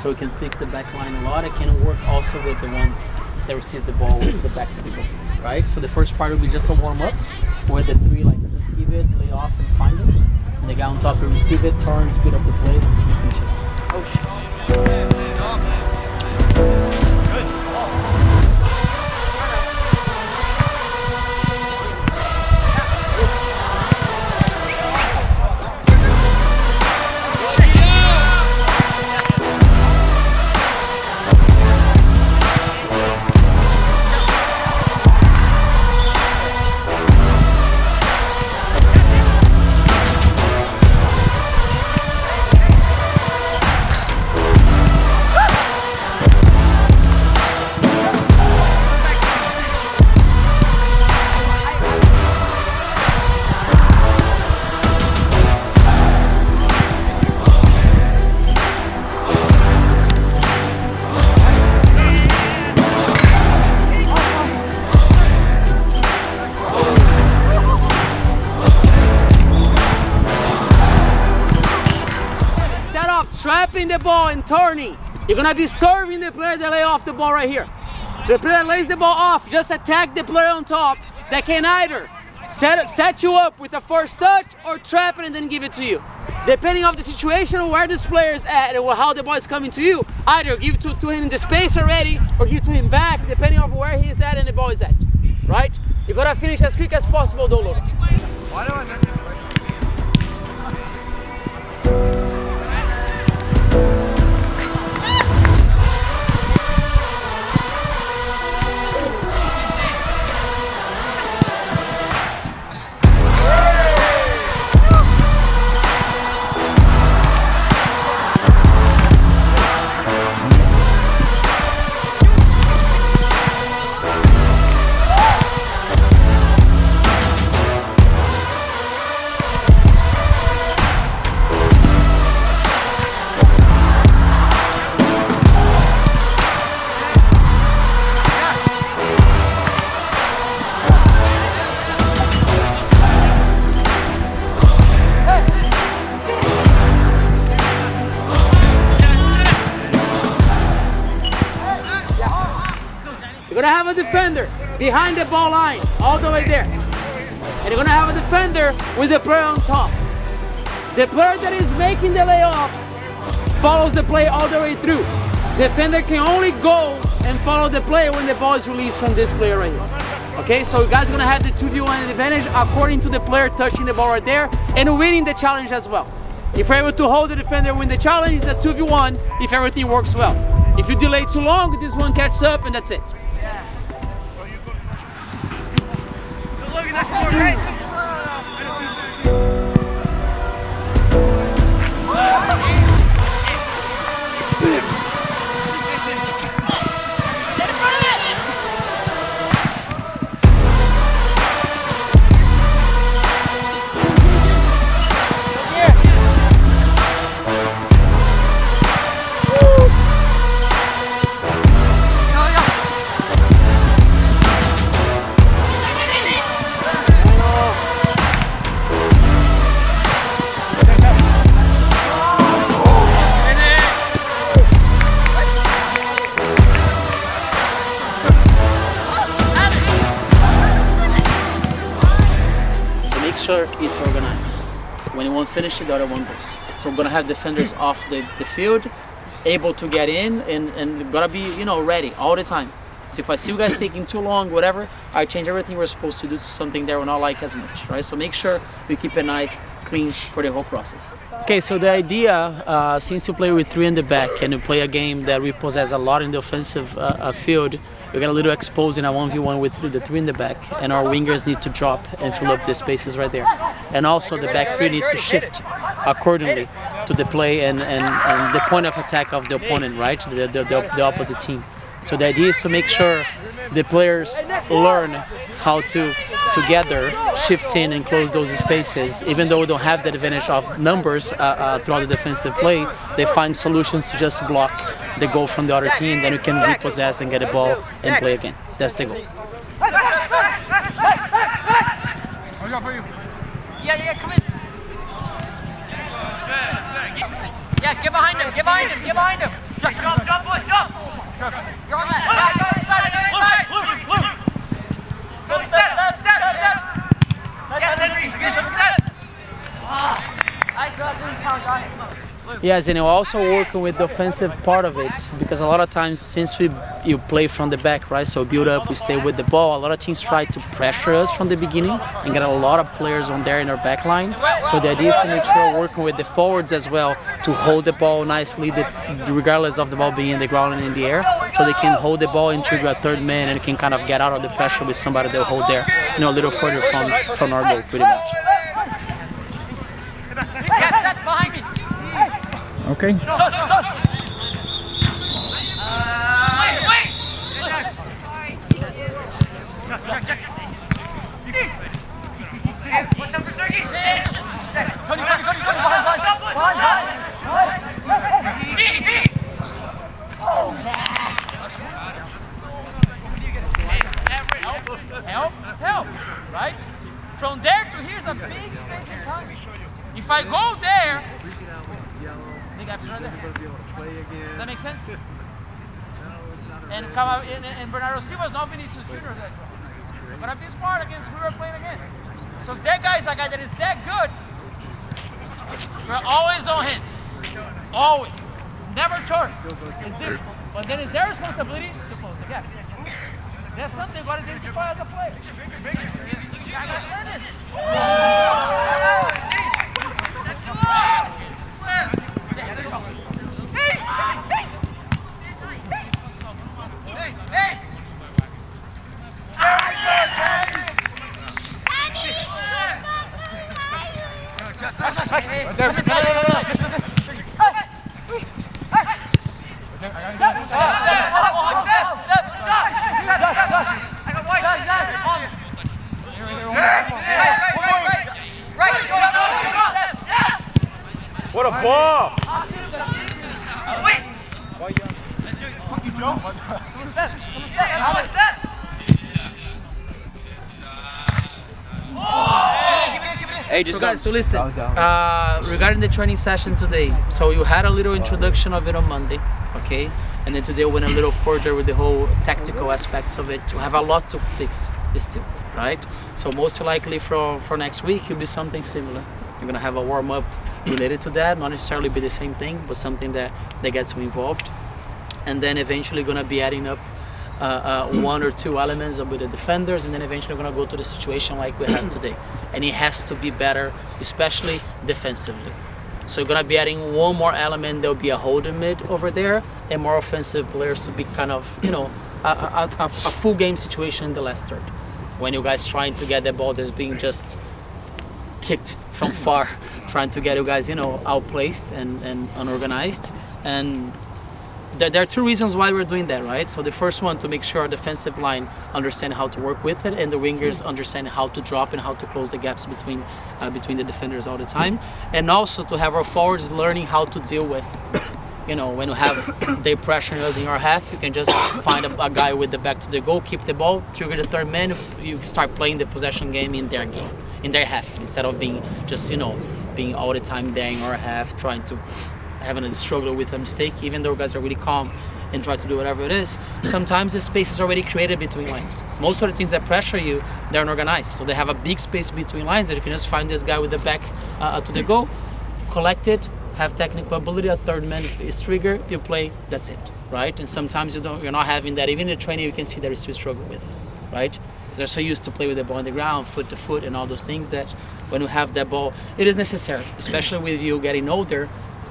so we can fix the back line a lot. It can work also with the ones that receive the ball with the back to the goal, right? So the first part will be just a warm-up, where the three like receive it, lay off, and find it. And the guy on top will receive it, turn, speed up the play, and finish it. Oh shit. Trapping the ball and turning. You're gonna be serving the player that lay off the ball right here. So the player lays the ball off, just attack the player on top that can either set you up with a first touch or trap it and then give it to you. Depending on the situation where this player is at or how the ball is coming to you, either give it to him in the space already or give it to him back, depending on where he is at and the ball is at. Right? You gotta finish as quick as possible though, Logan. Why do I miss? You're gonna have a defender behind the ball line, all the way there. And you're gonna have a defender with the player on top. The player that is making the layoff follows the play all the way through. The defender can only go and follow the play when the ball is released from this player right here. Okay, so you guys are gonna have the 2v1 advantage according to the player touching the ball right there and winning the challenge as well. If you're able to hold the defender, win the challenge, it's a 2v1 if everything works well. If you delay too long, this one catches up and that's it. That's more right. Sure it's organized. When you won't finish it, the other one goes. So we're gonna have defenders off the field, able to get in and gotta be, you know, ready all the time. So if I see you guys taking too long, whatever, I change everything we're supposed to do to something that we're not like as much, right? So make sure we keep it nice, clean for the whole process. Okay, so the idea, since you play with three in the back and you play a game that we possess a lot in the offensive field, we got a little exposed in a 1v1 with the three in the back, and our wingers need to drop and fill up the spaces right there. And also the back three need to shift accordingly to the play and the point of attack of the opponent, right? The opposite team. So the idea is to make sure the players learn how to together shift in and close those spaces. Even though we don't have the advantage of numbers throughout the defensive play, they find solutions to just block the goal from the other team, then we can repossess and get the ball and play again. That's the goal. Yeah, come in. Yeah, get behind him, get behind him, get behind him. Jump, boys, jump! You're on that. Go inside. So step. Yes, Henry, get some step. Nice job doing count, guys. Yes, and you're also working with the offensive part of it, because a lot of times since you play from the back, right? So build up, we stay with the ball. A lot of teams try to pressure us from the beginning and get a lot of players on there in our back line. So the idea is to make sure we're working with the forwards as well to hold the ball nicely, regardless of the ball being in the ground and in the air, so they can hold the ball and trigger a third man and can kind of get out of the pressure with somebody they'll hold there, a little further from our goal, pretty much. Yes, step behind me. Okay. Wait! Watch out for Sergey! Cody! Help! Right? From there to here's a big space in time. If I go there, big gaps right there. Does that make sense? And Bernardo Silva's not Vinicius Jr. There. But be smart against who we're playing against. So if that guy is a guy that is that good, we're always on him. Always. Never choice. It's difficult. But then it's their responsibility to close the gap. That's something you've got to identify as a player. I got to learn it. What a ball! Hey, just guys, so listen, regarding the training session today, so you had a little introduction of it on Monday, okay? And then today we went a little further with the whole tactical aspects of it. We have a lot to fix still, right? So most likely for next week, it'll be something similar. You're gonna have a warm-up related to that, not necessarily be the same thing, but something that gets you involved. And then eventually gonna be adding up one or two elements with the defenders, and then eventually we're gonna go to the situation like we had today. And it has to be better, especially defensively. So you're gonna be adding one more element. There'll be a holder mid over there, and more offensive players to be kind of, a full game situation in the last third. When you guys trying to get the ball that's being just kicked from far, trying to get you guys, outplaced and unorganized. And there are two reasons why we're doing that, right? So the first one, to make sure our defensive line understand how to work with it, and the wingers understand how to drop and how to close the gaps between the defenders all the time, and also to have our forwards learning how to deal with, when you have they pressuring us in our half, you can just find a guy with the back to the goal, keep the ball, trigger the third man, you start playing the possession game in their half, instead of being just, being all the time there in our half, trying to having a struggle with a mistake. Even though guys are really calm and try to do whatever it is, sometimes the space is already created between lines. Most of the teams that pressure you, they're unorganized, so they have a big space between lines that you can just find this guy with the back to the goal, collect it, have technical ability, a third man is triggered, you play, that's it, right? And sometimes you're not having that. Even in the training you can see that you still struggle with it, right? They're so used to play with the ball on the ground, foot to foot and all those things, that when you have that ball, it is necessary, especially with you getting older.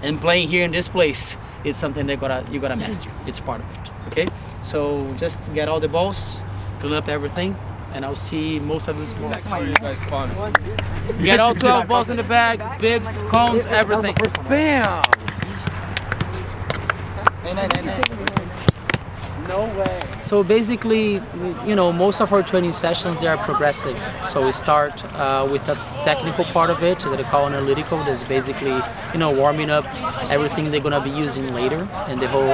And playing here in this place is something you gotta master. It's part of it. Okay, so just get all the balls, fill up everything, and I'll see most of you tomorrow. Get all 12 balls in the bag, bibs, cones, everything. Bam! No way. So basically, most of our training sessions, they are progressive. So we start with a technical part of it that we call analytical. That's basically, warming up everything they're gonna be using later in the whole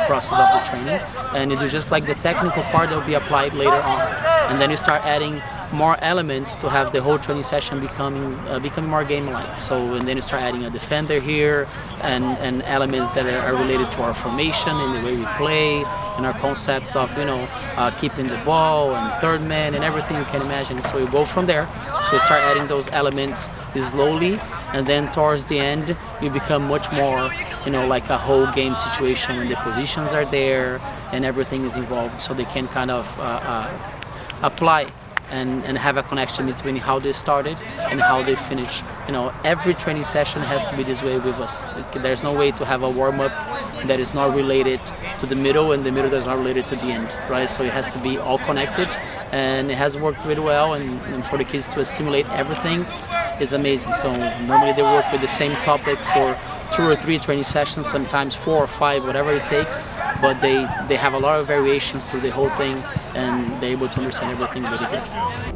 process of the training. And you do just like the technical part that will be applied later on. And then you start adding more elements to have the whole training session becoming more game-like. So and then you start adding a defender here and elements that are related to our formation and the way we play and our concepts of keeping the ball and third man and everything you can imagine. So we go from there. So we start adding those elements slowly, and then towards the end you become much more like a whole game situation when the positions are there and everything is involved, so they can kind of apply and have a connection between how they started and how they finish. Every training session has to be this way with us. There's no way to have a warm-up that is not related to the middle and the middle that's not related to the end, right? So it has to be all connected, and it has worked really well, and for the kids to assimilate everything is amazing. So normally they work with the same topic for 2 or 3 training sessions, sometimes 4 or 5, whatever it takes, but they have a lot of variations through the whole thing, and they're able to understand everything really good.